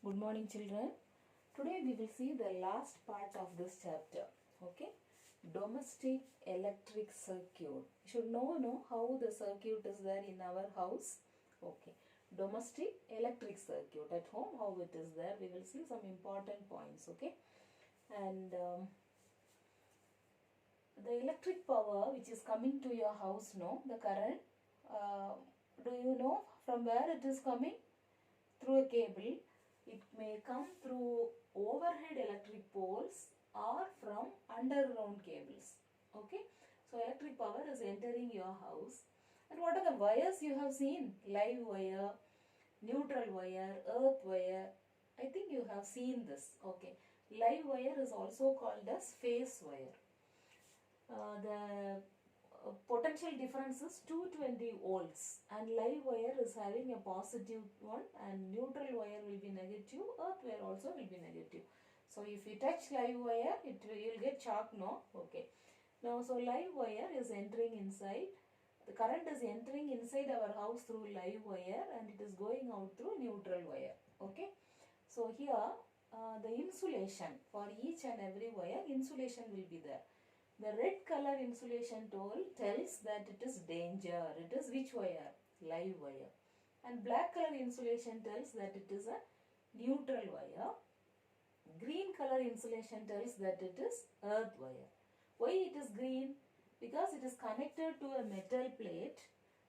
Good morning, children. Today we will see the last part of this chapter. Okay, domestic electric circuit. You should know how the circuit is there in our house. Okay, domestic electric circuit at home, how it is there. We will see some important points. Okay, and the electric power which is coming to your house, the current. Do you know from where it is coming? Through a cable. It may come through overhead electric poles or from underground cables. Okay, so electric power is entering your house. And what are the wires you have seen? Live wire, neutral wire, earth wire. I think you have seen this. Okay, live wire is also called as phase wire. The potential difference is 220 volts, and live wire is having a positive one, and neutral wire will be negative, earth wire also will be negative. So if you touch live wire, you will get shock, no? Okay. Now, so live wire is entering inside. The current is entering inside our house through live wire, and it is going out through neutral wire. Okay. So here the insulation for each and every wire, insulation will be there. The red color insulation tool tells that it is danger. It is which wire? Live wire. And black color insulation tells that it is a neutral wire. Green color insulation tells that it is earth wire. Why it is green? Because it is connected to a metal plate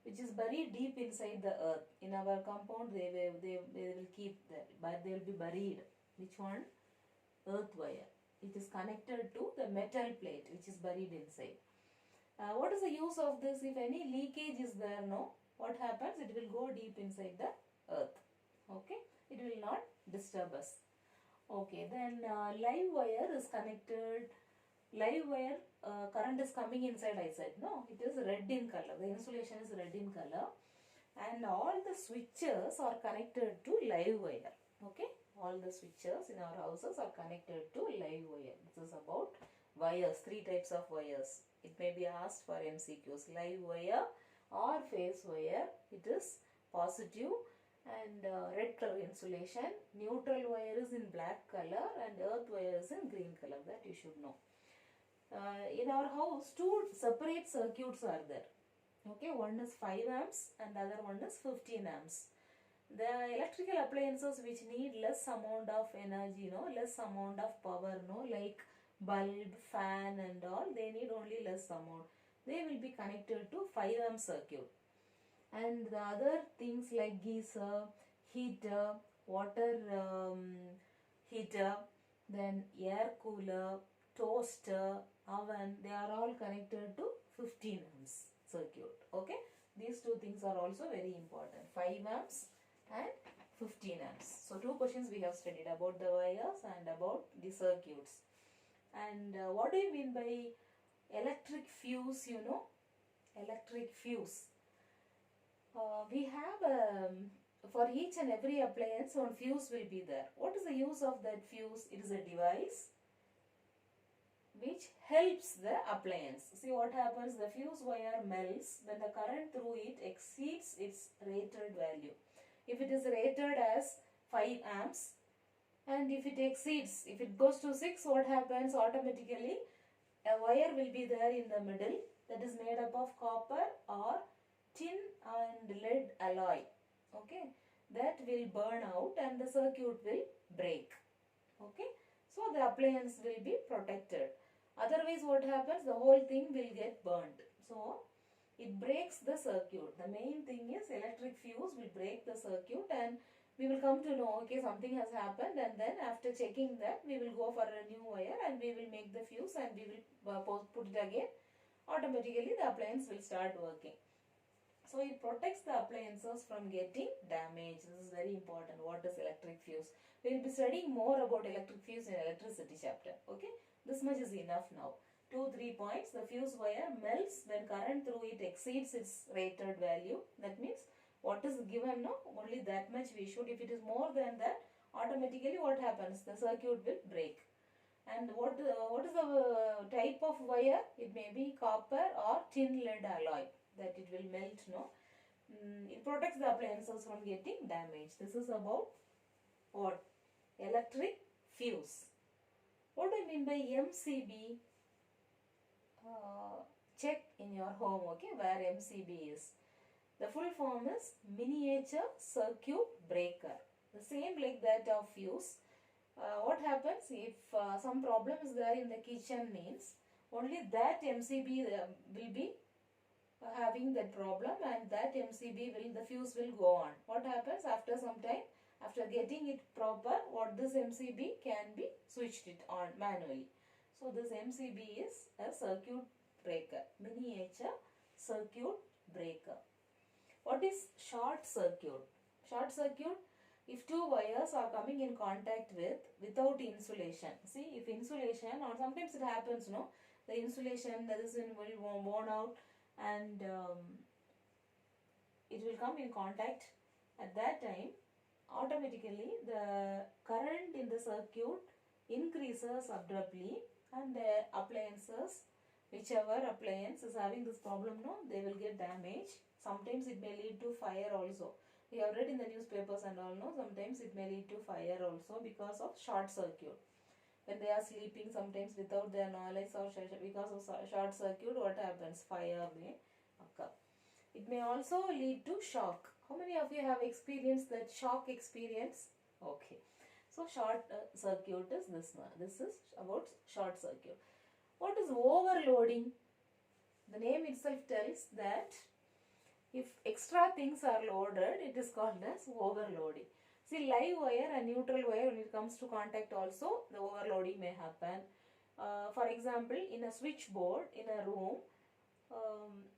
which is buried deep inside the earth. In our compound they will keep that, but they will be buried. Which one? Earth wire. It is connected to the metal plate which is buried inside. What is the use of this? If any leakage is there, what happens? It will go deep inside the earth. Okay, it will not disturb us. Okay, then live wire is connected. Live wire current is coming inside, I said. No, it is red in color. The insulation is red in color, and all the switches are connected to live wire. Okay. All the switches in our houses are connected to live wire. This is about wires, 3 types of wires. It may be asked for MCQs. Live wire or phase wire, it is positive, and red color insulation. Neutral wire is in black color, and earth wire is in green color. That you should know. In our house, 2 separate circuits are there. Okay, one is 5 amps and the other one is 15 amps. The electrical appliances which need less amount of energy, less amount of power, like bulb, fan and all, they need only less amount. They will be connected to 5 amp circuit. And the other things like geyser, heater, water heater, then air cooler, toaster, oven, they are all connected to 15 amps circuit. Okay, these 2 things are also very important. 5 amps and 15 amps. So 2 questions we have studied about the wires and about the circuits. And what do you mean by electric fuse? Electric fuse. We have for each and every appliance one fuse will be there. What is the use of that fuse? It is a device which helps the appliance. See what happens? The fuse wire melts when the current through it exceeds its rated value. If it is rated as 5 amps, and if it exceeds, if it goes to 6, what happens? Automatically a wire will be there in the middle that is made up of copper or tin and lead alloy. Okay, that will burn out and the circuit will break. Okay, so the appliance will be protected. Otherwise what happens? The whole thing will get burnt. So it breaks the circuit. The main thing is electric fuse will break the circuit, and we will come to know, okay, something has happened, and then after checking that we will go for a new wire and we will make the fuse and we will put it again. Automatically the appliance will start working. So it protects the appliances from getting damaged. This is very important. What is electric fuse? We will be studying more about electric fuse in electricity chapter. Okay, this much is enough now. 2-3 points. The fuse wire melts when current through it exceeds its rated value. That means what is given, only that much we should. If it is more than that, automatically what happens? The circuit will break. And what is the type of wire? It may be copper or tin lead alloy, that it will melt. It protects the appliances from getting damaged. This is about what? electric fuse. What do I mean by MCB? Check in your home, okay, where MCB is. The full form is miniature circuit breaker. The same like that of fuse. What happens if some problem is there in the kitchen means only that MCB will be having that problem, and that MCB will, the fuse will go on. What happens after some time, after getting it proper, what this MCB can be switched it on manually. So this MCB is a circuit breaker, miniature circuit breaker. What is short circuit? Short circuit, if two wires are coming in contact without insulation. See, if insulation, or sometimes it happens, no, the insulation that is in will worn out, and it will come in contact. At that time, automatically the current in the circuit increases abruptly, and the appliances, whichever appliance is having this problem, no, they will get damaged. Sometimes it may lead to fire also. We have read in the newspapers and all, no, sometimes it may lead to fire also because of short circuit. When they are sleeping, sometimes without their knowledge, or because of short circuit, what happens? Fire may occur. It may also lead to shock. How many of you have experienced that shock experience? Okay. So short circuit is this one. This is about short circuit. What is overloading? The name itself tells that if extra things are loaded, it is called as overloading. See, live wire and neutral wire, when it comes to contact also, the overloading may happen. For example, in a switchboard in a room,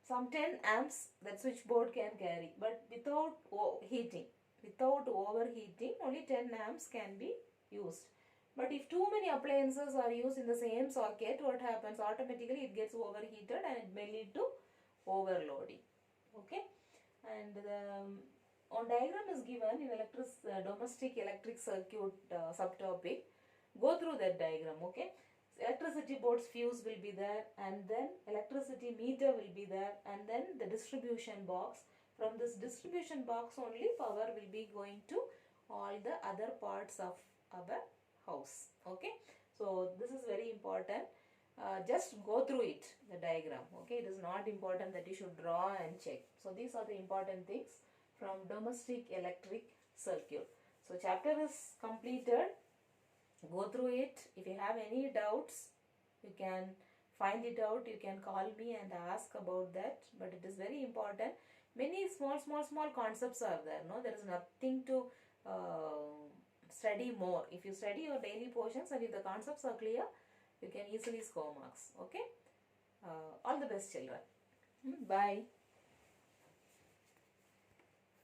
some 10 amps that switchboard can carry, but without heating, without overheating, only 10 amps can be used. But if too many appliances are used in the same socket, what happens? Automatically it gets overheated and it may lead to overloading. Okay, and the on diagram is given in domestic electric circuit subtopic. Go through that diagram. Okay, electricity board's fuse will be there, and then electricity meter will be there, and then the distribution box. From this distribution box only power will be going to all the other parts of our house. Okay, so this is very important. Just go through it, the diagram. Okay, it is not important that you should draw and check. So these are the important things from domestic electric circuit. So chapter is completed. Go through it. If you have any doubts, you can find it out. You can call me and ask about that. But it is very important. Many small concepts are there. No, there is nothing to study more. If you study your daily portions and if the concepts are clear, you can easily score marks. Okay. All the best, children. Bye.